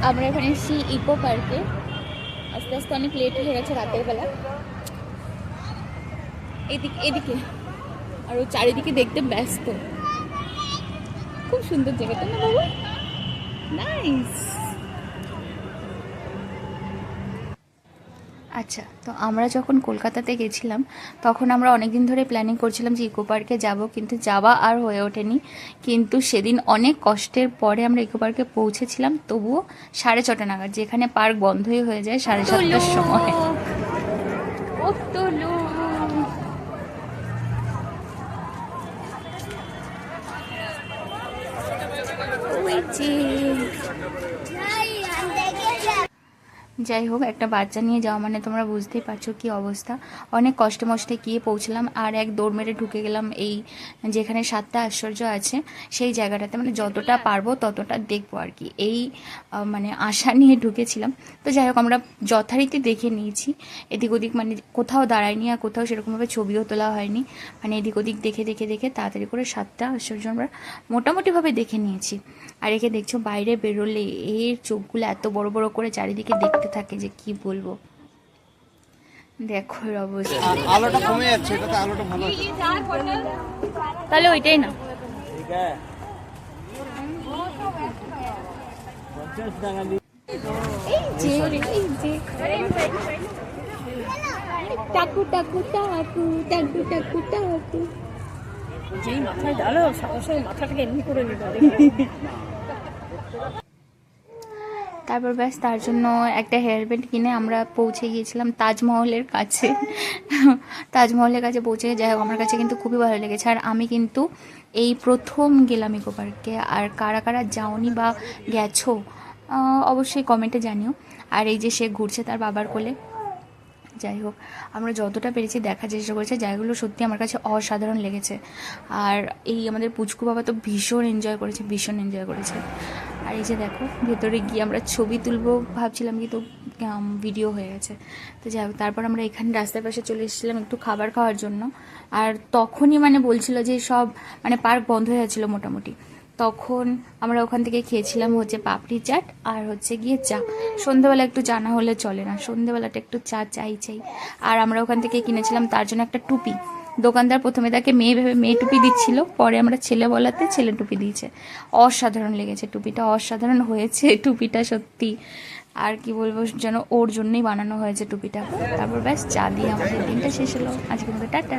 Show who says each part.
Speaker 1: আমরা এখানে এসেছি ইকো পার্কে। আস্তে আস্তে অনেক লেট হয়ে গেছে রাতের বেলা। এদিকে এদিকে আর ও চারিদিকে দেখতে ব্যস্ত। খুব সুন্দর জায়গাটা না বাবু? নাইস। আচ্ছা, তো আমরা যখন কলকাতাতে গেছিলাম তখন আমরা অনেক দিন ধরে প্ল্যানিং করছিলাম যে ইকো পার্কে যাব, কিন্তু যাওয়া আর হয়ে ওঠেনি। কিন্তু সেদিন অনেক কষ্টের পরে আমরা ইকো পার্কে পৌঁছেছিলাম, তবুও 6:30 নাগাদ, যেখানে পার্ক বন্ধই হয়ে যায় 7:30টার সময়। যাই হোক, একটা বাচ্চা নিয়ে যাওয়া মানে তোমরা বুঝতেই পারছো কি অবস্থা। অনেক কষ্টে মষ্টে গিয়ে পৌঁছলাম আর এক দৌড় মেরে ঢুকে গেলাম এই যেখানে 7টা আশ্চর্য আছে সেই জায়গাটাতে। মানে যতটা পারবো ততটা দেখবো আর কি, এই মানে আশা নিয়ে ঢুকেছিলাম। তো যাই হোক, আমরা যথারীতি দেখে নিয়েছি এদিক ওদিক, মানে কোথাও দাঁড়ায়নি আর কোথাও সেরকমভাবে ছবিও তোলা হয়নি। মানে এদিক ওদিক দেখে দেখে দেখে তাড়াতাড়ি করে 7টা আশ্চর্য আমরা মোটামুটিভাবে দেখে নিয়েছি। আর একে দেখছো বাইরে বেরোলে এর চোখগুলো এত বড় বড় করে চারিদিকে দেখতে থাকে যে কি বলবো। দেখো এর অবস্থা।
Speaker 2: আলোটা কমে যাচ্ছে, এটাতে আলোটা ভালো আছে।
Speaker 1: তাহলে ওইটাই না।
Speaker 2: ঠিক আছে, 50 টাকা দি।
Speaker 1: এই যে টাকু টাকু টাকু টাকু টাকু টাকু,
Speaker 3: যেই মাথায় ডালো সঙ্গে সঙ্গে মাথাটাকে এমনি করে নিল।
Speaker 1: তারপর ব্যাস তার জন্য একটা হেয়ার ব্যান্ড কিনে আমরা পৌঁছে গিয়েছিলাম তাজমহলের কাছে। তাজমহলের কাছে পৌঁছে, যাই হোক আমার কাছে কিন্তু খুবই ভালো লেগেছে। আর আমি কিন্তু এই প্রথম গেলাম ইকো পার্কে। আর কারা কারা যাওনি বা গেছো অবশ্যই কমেন্টে জানিও। আর এই যে সে ঘুরছে তার বাবার কোলে। যাই হোক, আমরা যতটা পেরেছি দেখার চেষ্টা করেছি, জায়গাগুলো সত্যি আমার কাছে অসাধারণ লেগেছে। আর এই আমাদের পুচকু বাবা তো ভীষণ এনজয় করেছে, ভীষণ এনজয় করেছে। আর এই যে দেখো ভেতরে গিয়ে আমরা ছবি তুলবো ভাবছিলাম, কিন্তু ভিডিও হয়ে গেছে। তো যাই হোক, তারপর আমরা এখানে রাস্তার পাশে চলে এসেছিলাম একটু খাবার খাওয়ার জন্য। আর তখনই মানে বলছিল যে সব মানে পার্ক বন্ধ হয়ে যাচ্ছিলো মোটামুটি। তখন আমরা ওখান থেকে খেয়েছিলাম হচ্ছে পাপড়ি চাট আর হচ্ছে গিয়ে চা। সন্ধেবেলা একটু চা না হলে চলে না, সন্ধেবেলাটা একটু চা চাই। আর আমরা ওখান থেকে কিনেছিলাম তার জন্য একটা টুপি। দোকানদার প্রথমে তাকে মেয়ে ভেবে মেয়ে টুপি দিচ্ছিল, পরে আমরা ছেলে বলাতে ছেলে টুপি দিয়েছে। অসাধারণ লেগেছে টুপিটা, অসাধারণ হয়েছে টুপিটা সত্যি। আর কি বলবো, যেন ওর জন্যই বানানো হয়েছে টুপিটা। তারপর ব্যাস চা দিয়ে আমাদের দিনটা শেষ হলো। আজকে টাটা।